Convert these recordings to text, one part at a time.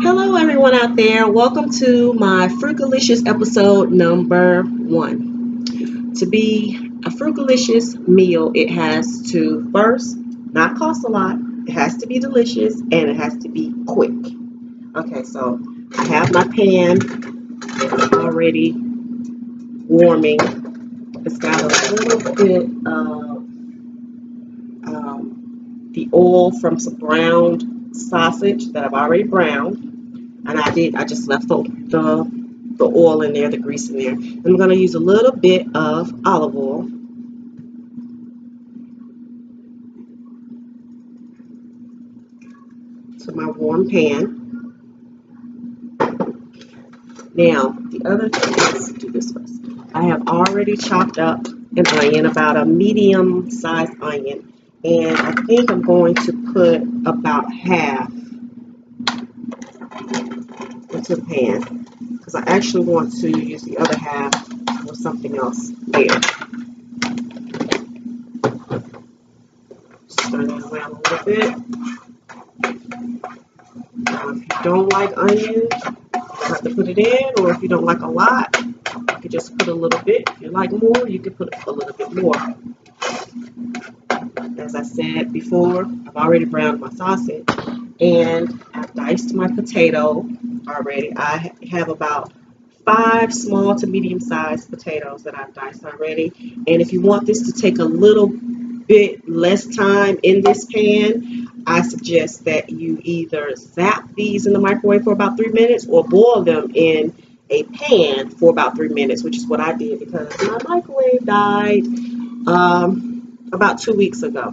Hello, everyone out there. Welcome to my Frugalicious episode number 1. To be a Frugalicious meal, it has to first not cost a lot, it has to be delicious, and it has to be quick. Okay, so I have my pan already warming. It's got a little bit of the oil from some browned sausage that I've already browned. And I just left the oil in there, the grease in there. I'm going to use a little bit of olive oil. To my warm pan. Now, the other thing, let's do this first. I have already chopped up an onion, about a medium-sized onion. And I think I'm going to put about half into the pan, because I actually want to use the other half for something else later. Stir that around a little bit. Now, if you don't like onions, you have to put it in, or if you don't like a lot, you can just put a little bit. If you like more, you can put a little bit more. As I said before, I've already browned my sausage, and I've diced my potato already. I have about 5 small to medium-sized potatoes that I've diced already. And if you want this to take a little bit less time in this pan, I suggest that you either zap these in the microwave for about 3 minutes or boil them in a pan for about 3 minutes, which is what I did because my microwave died about 2 weeks ago.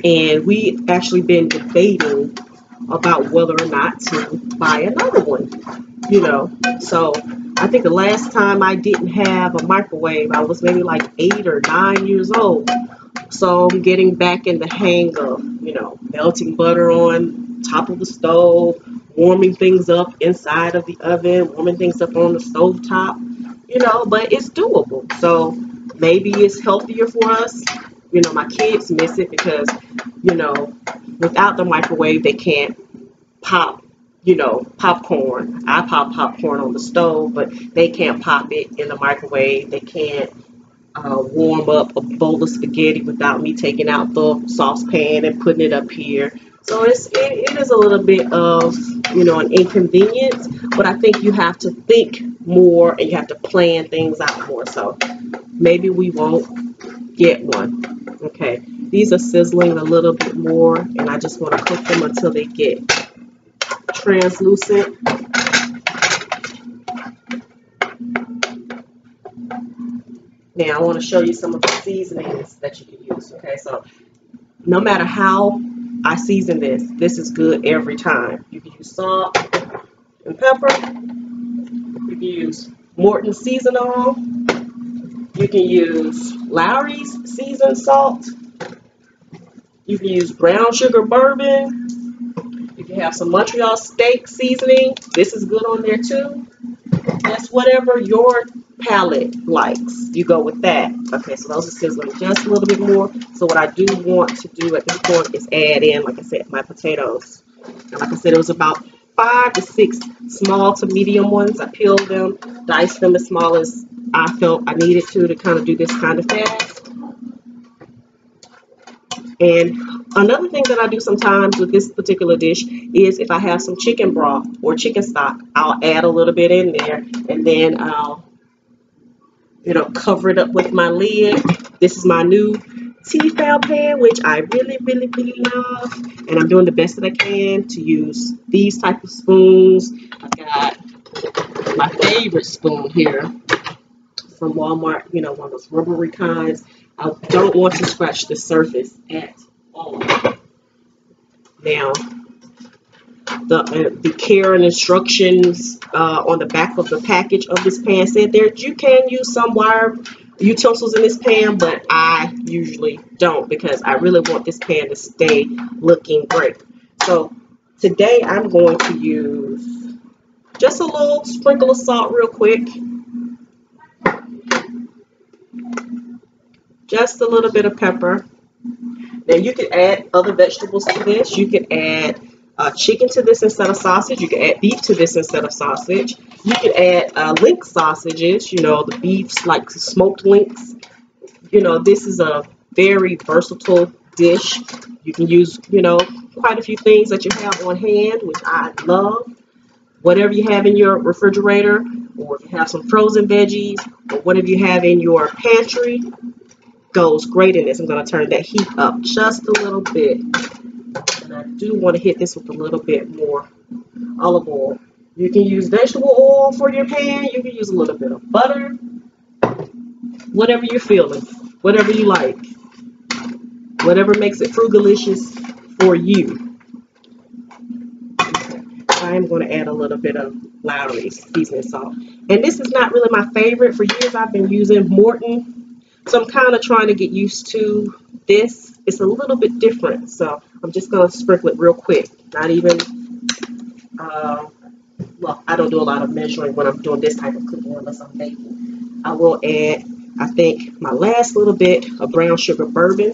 And we've actually been debating about whether or not to buy another one, So I think the last time I didn't have a microwave, I was maybe like 8 or 9 years old. So I'm getting back in the hang of, melting butter on top of the stove, warming things up inside of the oven, warming things up on the stove top, but it's doable. So maybe it's healthier for us. My kids miss it because, without the microwave, they can't pop, popcorn. I pop popcorn on the stove, but they can't pop it in the microwave. They can't warm up a bowl of spaghetti without me taking out the saucepan and putting it up here. So it is a little bit of, an inconvenience, but I think you have to think more and you have to plan things out more. So maybe we won't get one. Okay, these are sizzling a little bit more, and I just want to cook them until they get translucent. Now I want to show you some of the seasonings that you can use. Okay, so no matter how I season this is good every time. You can use salt and pepper. You can use Morton seasonal. You can use Lowry's seasoned salt. You can use brown sugar bourbon. You can have some Montreal steak seasoning. This is good on there too. Just whatever your palate likes, you go with that. Okay, so those are sizzling just a little bit more. So what I do want to do at this point is add in, like I said, my potatoes. And like I said, it was about 5 to 6 small to medium ones. I peeled them, diced them as small as I felt I needed to kind of do this kind of fast. And another thing that I do sometimes with this particular dish is if I have some chicken broth or chicken stock, I'll add a little bit in there, and then I'll, cover it up with my lid. This is my new T-Fal pan, which I really, really, really love, and I'm doing the best that I can to use these type of spoons. I've got my favorite spoon here from Walmart, one of those rubbery kinds. I don't want to scratch the surface at all. Now, the care and instructions on the back of the package of this pan said that you can use some wire utensils in this pan, but I usually don't because I really want this pan to stay looking great. So today I'm going to use just a little sprinkle of salt real quick. Just a little bit of pepper. Now you can add other vegetables to this. You can add chicken to this instead of sausage. You can add beef to this instead of sausage. You can add link sausages, you know, the beefs like smoked links. You know, this is a very versatile dish. You can use, you know, quite a few things that you have on hand, which I love. Whatever you have in your refrigerator, or if you have some frozen veggies, or whatever you have in your pantry, goes great in this. I'm going to turn that heat up just a little bit. And I do want to hit this with a little bit more olive oil. You can use vegetable oil for your pan. You can use a little bit of butter. Whatever you're feeling. Whatever you like. Whatever makes it frugalicious for you. I am going to add a little bit of Lowry's seasoning salt. And this is not really my favorite. For years I've been using Morton. So I'm kind of trying to get used to this. It's a little bit different. So I'm just going to sprinkle it real quick. Not even, well, I don't do a lot of measuring when I'm doing this type of cooking unless I'm baking. I will add, I think, my last little bit of brown sugar bourbon.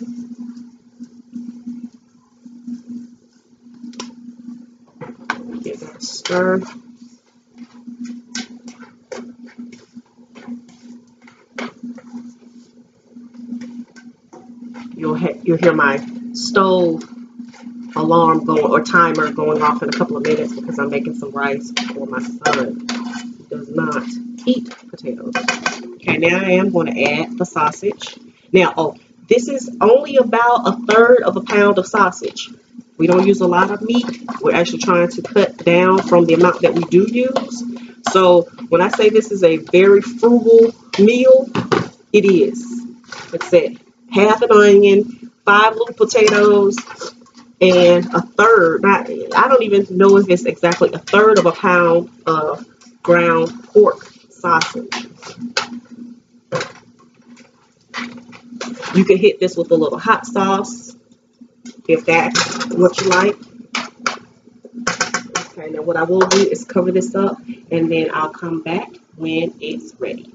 Give that a stir. You'll hear my stove alarm going, or timer going off in a couple of minutes, because I'm making some rice for my son. He does not eat potatoes. Okay, now I am going to add the sausage. Now, oh, this is only about 1/3 of a pound of sausage. We don't use a lot of meat. We're actually trying to cut down from the amount that we do use. So when I say this is a very frugal meal, it is. It's it. Half an onion, 5 little potatoes, and 1/3. I don't even know if it's exactly 1/3 of a pound of ground pork sausage. You can hit this with a little hot sauce if that's what you like. Okay, now what I will do is cover this up, and then I'll come back when it's ready.